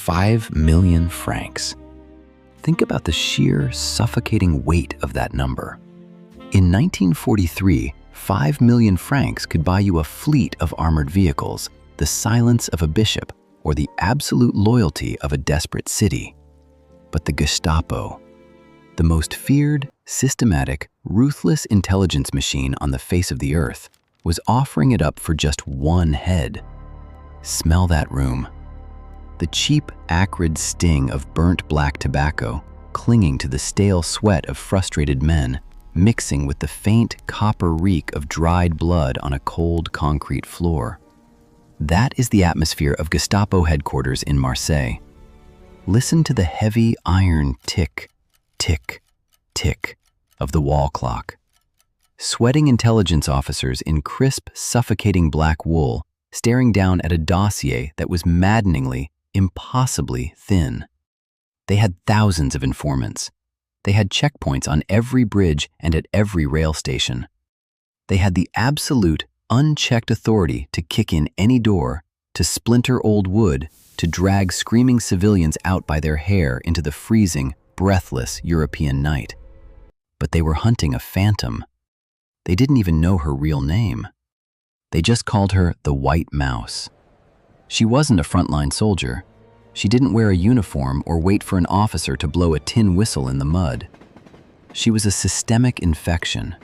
5 million francs. Think about the sheer, suffocating weight of that number. In 1943, 5 million francs could buy you a fleet of armored vehicles, the silence of a bishop, or the absolute loyalty of a desperate city. But the Gestapo, the most feared, systematic, ruthless intelligence machine on the face of the earth, was offering it up for just one head. Smell that room. The cheap, acrid sting of burnt black tobacco clinging to the stale sweat of frustrated men, mixing with the faint copper reek of dried blood on a cold concrete floor. That is the atmosphere of Gestapo headquarters in Marseille. Listen to the heavy iron tick, tick, tick of the wall clock. Sweating intelligence officers in crisp, suffocating black wool staring down at a dossier that was maddeningly, impossibly thin. They had thousands of informants. They had checkpoints on every bridge and at every rail station. They had the absolute, unchecked authority to kick in any door, to splinter old wood, to drag screaming civilians out by their hair into the freezing, breathless European night. But they were hunting a phantom. They didn't even know her real name. They just called her the White Mouse. She wasn't a frontline soldier. She didn't wear a uniform or wait for an officer to blow a tin whistle in the mud. She was a systemic infection,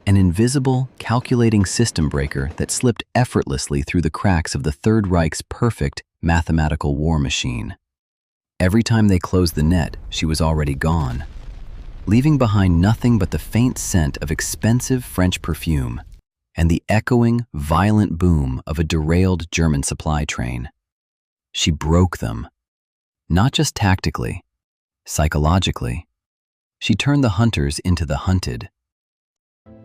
an invisible, calculating system breaker that slipped effortlessly through the cracks of the Third Reich's perfect mathematical war machine. Every time they closed the net, she was already gone, leaving behind nothing but the faint scent of expensive French perfume and the echoing, violent boom of a derailed German supply train. She broke them, not just tactically, psychologically. She turned the hunters into the hunted.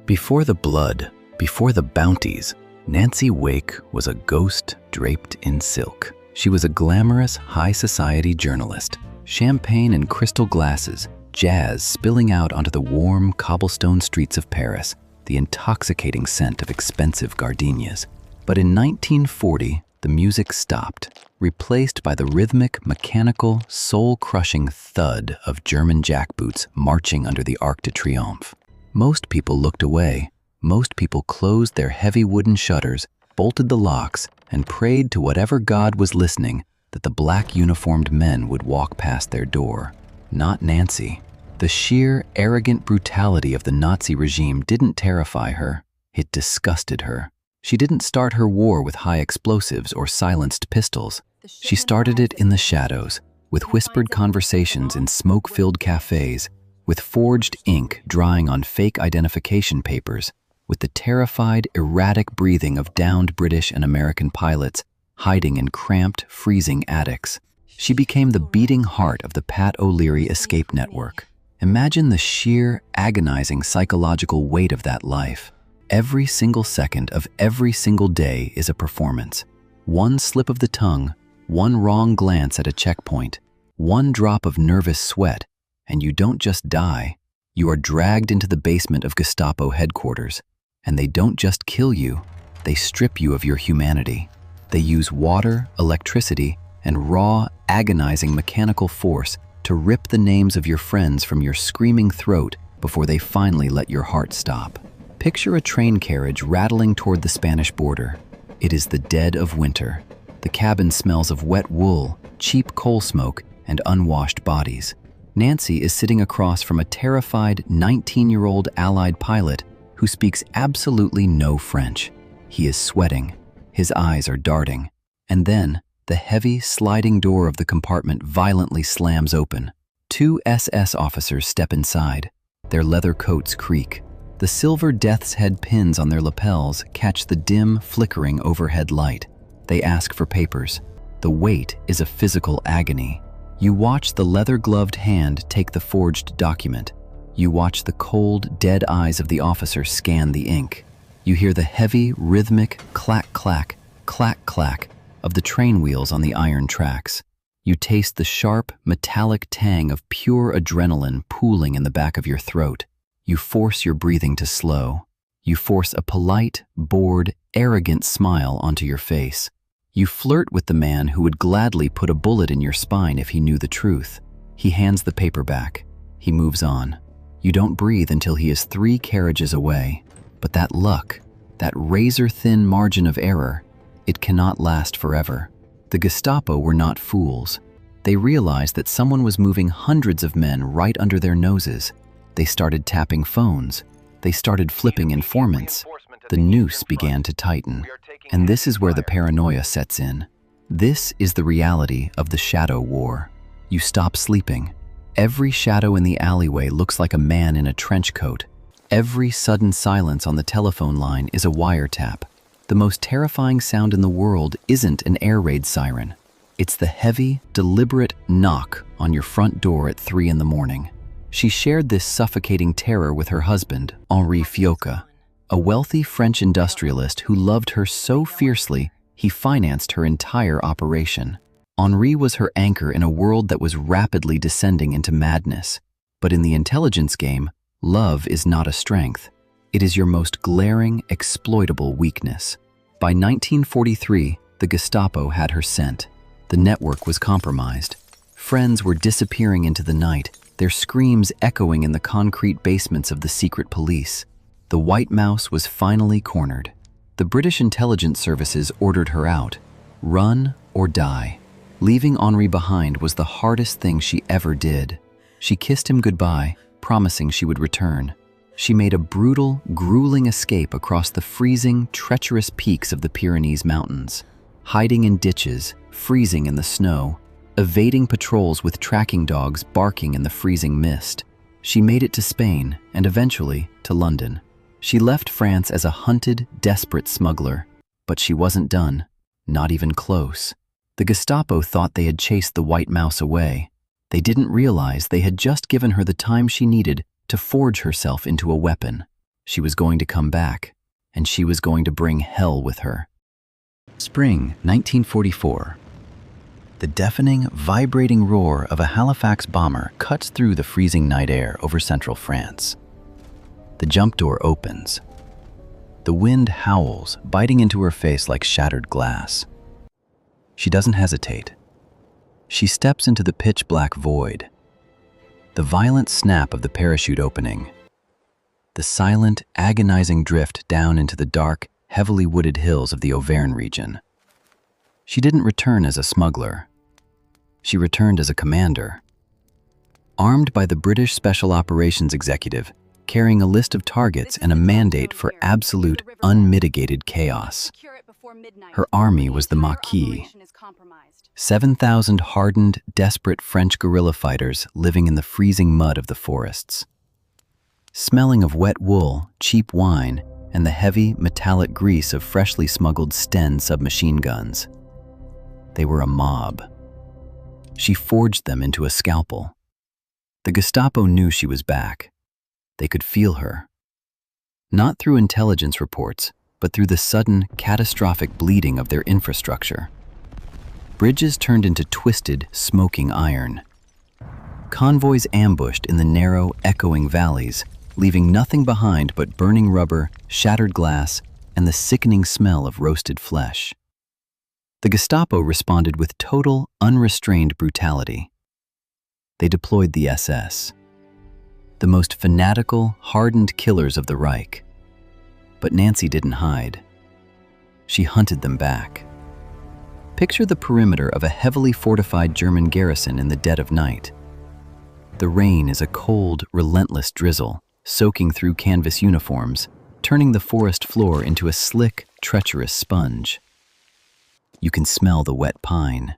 Before the blood, before the bounties, Nancy Wake was a ghost draped in silk. She was a glamorous, high society journalist, champagne and crystal glasses, jazz spilling out onto the warm cobblestone streets of Paris, the intoxicating scent of expensive gardenias. But in 1940, the music stopped, replaced by the rhythmic, mechanical, soul-crushing thud of German jackboots marching under the Arc de Triomphe. Most people looked away. Most people closed their heavy wooden shutters, bolted the locks, and prayed to whatever god was listening that the black uniformed men would walk past their door. Not Nancy. The sheer, arrogant brutality of the Nazi regime didn't terrify her. It disgusted her. She didn't start her war with high explosives or silenced pistols. She started it in the shadows, with whispered conversations in smoke-filled cafes, with forged ink drying on fake identification papers, with the terrified, erratic breathing of downed British and American pilots hiding in cramped, freezing attics. She became the beating heart of the Pat O'Leary escape network. Imagine the sheer, agonizing psychological weight of that life. Every single second of every single day is a performance. One slip of the tongue, one wrong glance at a checkpoint, one drop of nervous sweat, and you don't just die. You are dragged into the basement of Gestapo headquarters. And they don't just kill you, they strip you of your humanity. They use water, electricity, and raw, agonizing mechanical force to rip the names of your friends from your screaming throat before they finally let your heart stop. Picture a train carriage rattling toward the Spanish border. It is the dead of winter. The cabin smells of wet wool, cheap coal smoke, and unwashed bodies. Nancy is sitting across from a terrified 19-year-old Allied pilot who speaks absolutely no French. He is sweating. His eyes are darting. And then, the heavy, sliding door of the compartment violently slams open. 2 SS officers step inside. Their leather coats creak. The silver death's head pins on their lapels catch the dim, flickering overhead light. They ask for papers. The wait is a physical agony. You watch the leather-gloved hand take the forged document. You watch the cold, dead eyes of the officer scan the ink. You hear the heavy, rhythmic clack-clack, clack-clack of the train wheels on the iron tracks. You taste the sharp, metallic tang of pure adrenaline pooling in the back of your throat. You force your breathing to slow. You force a polite, bored, arrogant smile onto your face. You flirt with the man who would gladly put a bullet in your spine if he knew the truth. He hands the paper back. He moves on. You don't breathe until he is 3 carriages away. But that luck, that razor-thin margin of error, it cannot last forever. The Gestapo were not fools. They realized that someone was moving hundreds of men right under their noses. They started tapping phones. They started flipping informants. The noose began to tighten. And this is where the paranoia sets in. This is the reality of the shadow war. You stop sleeping. Every shadow in the alleyway looks like a man in a trench coat. Every sudden silence on the telephone line is a wiretap. The most terrifying sound in the world isn't an air raid siren. It's the heavy, deliberate knock on your front door at 3 in the morning. She shared this suffocating terror with her husband, Henri Fioca, a wealthy French industrialist who loved her so fiercely he financed her entire operation. Henri was her anchor in a world that was rapidly descending into madness. But in the intelligence game, love is not a strength. It is your most glaring, exploitable weakness. By 1943, the Gestapo had her scent. The network was compromised. Friends were disappearing into the night, their screams echoing in the concrete basements of the secret police. The White Mouse was finally cornered. The British intelligence services ordered her out. Run or die. Leaving Henri behind was the hardest thing she ever did. She kissed him goodbye, promising she would return. She made a brutal, grueling escape across the freezing, treacherous peaks of the Pyrenees Mountains, hiding in ditches, freezing in the snow, evading patrols with tracking dogs barking in the freezing mist. She made it to Spain and eventually to London. She left France as a hunted, desperate smuggler, but she wasn't done, not even close. The Gestapo thought they had chased the White Mouse away. They didn't realize they had just given her the time she needed to forge herself into a weapon. She was going to come back, and she was going to bring hell with her. Spring 1944. The deafening, vibrating roar of a Halifax bomber cuts through the freezing night air over central France. The jump door opens. The wind howls, biting into her face like shattered glass. She doesn't hesitate. She steps into the pitch-black void. The violent snap of the parachute opening. The silent, agonizing drift down into the dark, heavily wooded hills of the Auvergne region. She didn't return as a smuggler. She returned as a commander. Armed by the British Special Operations Executive, carrying a list of targets and a mandate for absolute, unmitigated chaos. Her army was the Maquis, 7,000 hardened, desperate French guerrilla fighters living in the freezing mud of the forests. Smelling of wet wool, cheap wine, and the heavy, metallic grease of freshly smuggled Sten submachine guns. They were a mob. She forged them into a scalpel. The Gestapo knew she was back. They could feel her. Not through intelligence reports, but through the sudden, catastrophic bleeding of their infrastructure. Bridges turned into twisted, smoking iron. Convoys ambushed in the narrow, echoing valleys, leaving nothing behind but burning rubber, shattered glass, and the sickening smell of roasted flesh. The Gestapo responded with total, unrestrained brutality. They deployed the SS, the most fanatical, hardened killers of the Reich. But Nancy didn't hide. She hunted them back. Picture the perimeter of a heavily fortified German garrison in the dead of night. The rain is a cold, relentless drizzle, soaking through canvas uniforms, turning the forest floor into a slick, treacherous sponge. You can smell the wet pine.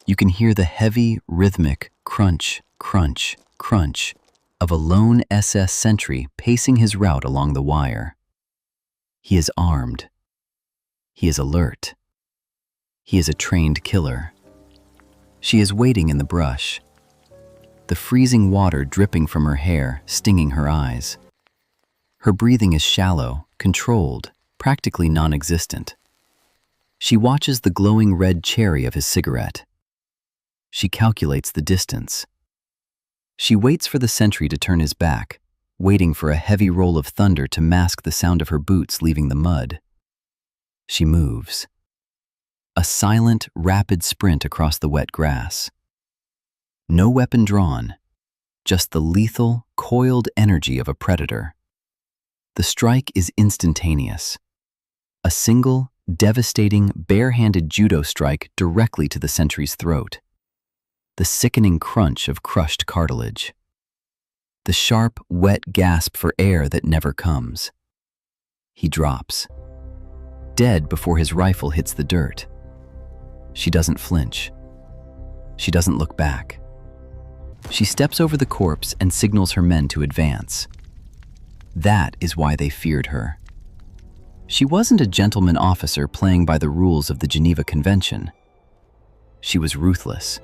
You can hear the heavy, rhythmic crunch, crunch, crunch of a lone SS sentry pacing his route along the wire. He is armed. He is alert. He is a trained killer. She is waiting in the brush, the freezing water dripping from her hair, stinging her eyes. Her breathing is shallow, controlled, practically non-existent. She watches the glowing red cherry of his cigarette. She calculates the distance. She waits for the sentry to turn his back, waiting for a heavy roll of thunder to mask the sound of her boots leaving the mud. She moves. a silent, rapid sprint across the wet grass. No weapon drawn, just the lethal, coiled energy of a predator. The strike is instantaneous. A single, devastating, bare-handed judo strike directly to the sentry's throat. The sickening crunch of crushed cartilage. The sharp, wet gasp for air that never comes. He drops, dead before his rifle hits the dirt. She doesn't flinch. She doesn't look back. She steps over the corpse and signals her men to advance. That is why they feared her. She wasn't a gentleman officer playing by the rules of the Geneva Convention. She was ruthless.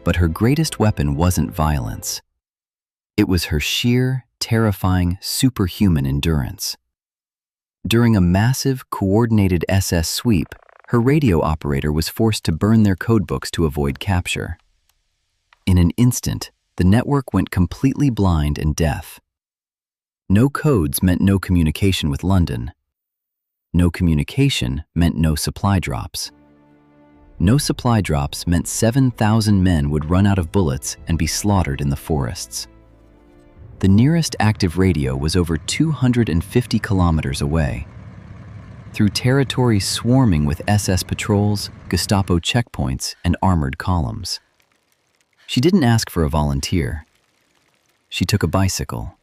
But her greatest weapon wasn't violence. It was her sheer, terrifying, superhuman endurance. During a massive, coordinated SS sweep, her radio operator was forced to burn their codebooks to avoid capture. In an instant, the network went completely blind and deaf. No codes meant no communication with London. No communication meant no supply drops. No supply drops meant 7,000 men would run out of bullets and be slaughtered in the forests. The nearest active radio was over 250 kilometers away. Through territory swarming with SS patrols, Gestapo checkpoints, and armored columns. She didn't ask for a volunteer. She took a bicycle.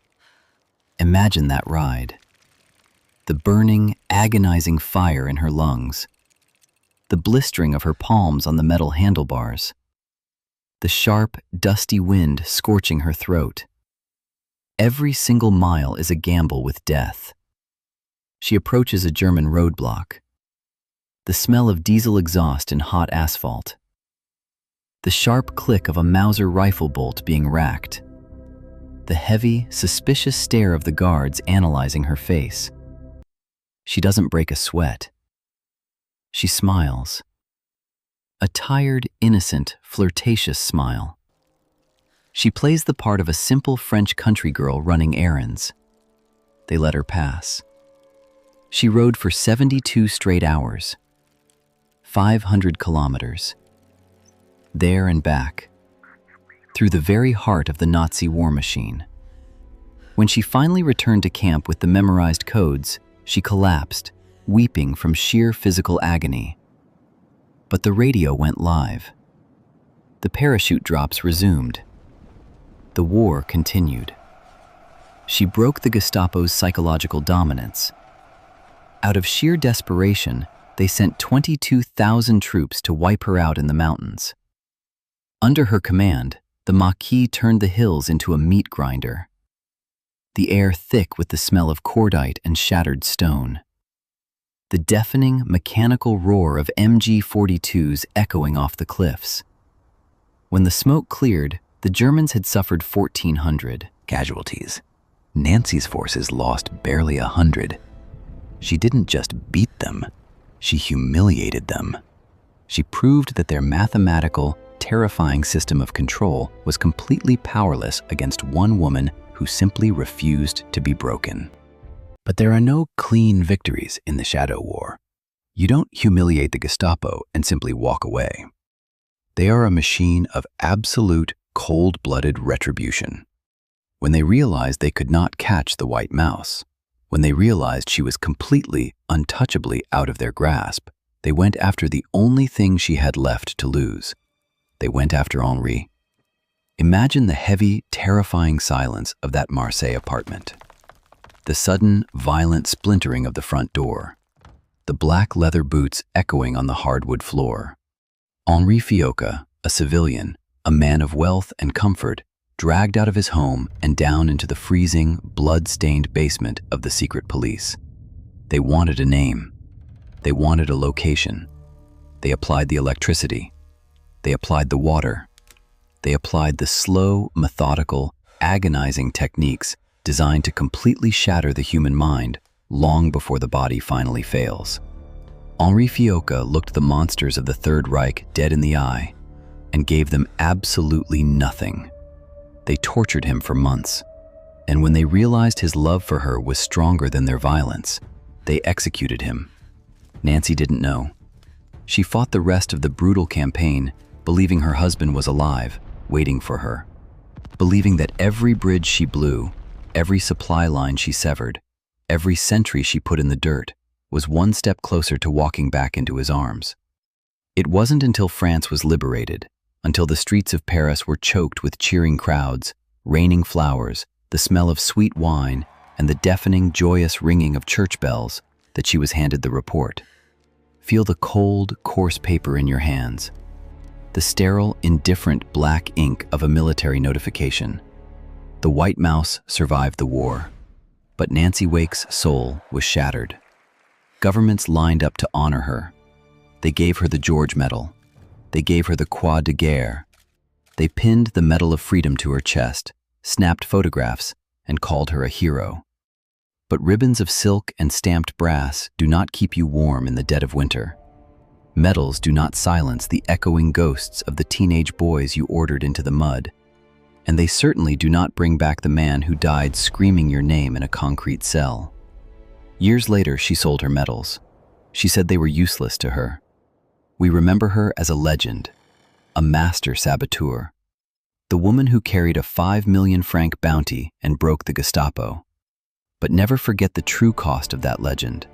Imagine that ride. The burning, agonizing fire in her lungs. The blistering of her palms on the metal handlebars. The sharp, dusty wind scorching her throat. Every single mile is a gamble with death. She approaches a German roadblock. The smell of diesel exhaust and hot asphalt. The sharp click of a Mauser rifle bolt being racked. The heavy, suspicious stare of the guards analyzing her face. She doesn't break a sweat. She smiles. A tired, innocent, flirtatious smile. She plays the part of a simple French country girl running errands. They let her pass. She rode for 72 straight hours. 500 kilometers. There and back. Through the very heart of the Nazi war machine. When she finally returned to camp with the memorized codes, she collapsed, weeping from sheer physical agony. But the radio went live. The parachute drops resumed. The war continued. She broke the Gestapo's psychological dominance. Out of sheer desperation, they sent 22,000 troops to wipe her out in the mountains. Under her command, the Maquis turned the hills into a meat grinder. The air thick with the smell of cordite and shattered stone. The deafening, mechanical roar of MG-42s echoing off the cliffs. When the smoke cleared, the Germans had suffered 1,400 casualties. Nancy's forces lost barely 100. She didn't just beat them, she humiliated them. She proved that their mathematical, terrifying system of control was completely powerless against one woman who simply refused to be broken. But there are no clean victories in the Shadow War. You don't humiliate the Gestapo and simply walk away. They are a machine of absolute, cold-blooded retribution. When they realized they could not catch the white mouse, when they realized she was completely, untouchably out of their grasp, they went after the only thing she had left to lose. They went after Henri. Imagine the heavy, terrifying silence of that Marseille apartment. The sudden, violent splintering of the front door. The black leather boots echoing on the hardwood floor. Henri Fiocca, a civilian, a man of wealth and comfort, dragged out of his home and down into the freezing, blood-stained basement of the secret police. They wanted a name. They wanted a location. They applied the electricity. They applied the water. They applied the slow, methodical, agonizing techniques designed to completely shatter the human mind long before the body finally fails. Henri Fiocca looked the monsters of the Third Reich dead in the eye and gave them absolutely nothing. They tortured him for months, and when they realized his love for her was stronger than their violence, they executed him. Nancy didn't know. She fought the rest of the brutal campaign, believing her husband was alive, waiting for her. Believing that every bridge she blew, every supply line she severed, every sentry she put in the dirt, was one step closer to walking back into his arms. It wasn't until France was liberated, until the streets of Paris were choked with cheering crowds, raining flowers, the smell of sweet wine, and the deafening, joyous ringing of church bells, that she was handed the report. Feel the cold, coarse paper in your hands. The sterile, indifferent black ink of a military notification. The White Mouse survived the war, but Nancy Wake's soul was shattered. Governments lined up to honor her. They gave her the George Medal. They gave her the Croix de Guerre. They pinned the Medal of Freedom to her chest, snapped photographs, and called her a hero. But ribbons of silk and stamped brass do not keep you warm in the dead of winter. Medals do not silence the echoing ghosts of the teenage boys you ordered into the mud. And they certainly do not bring back the man who died screaming your name in a concrete cell. Years later, she sold her medals. She said they were useless to her. We remember her as a legend, a master saboteur, the woman who carried a 5 million franc bounty and broke the Gestapo. But never forget the true cost of that legend.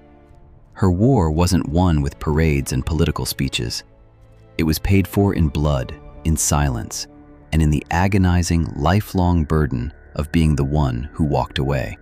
Her war wasn't won with parades and political speeches. It was paid for in blood, in silence, and in the agonizing, lifelong burden of being the one who walked away.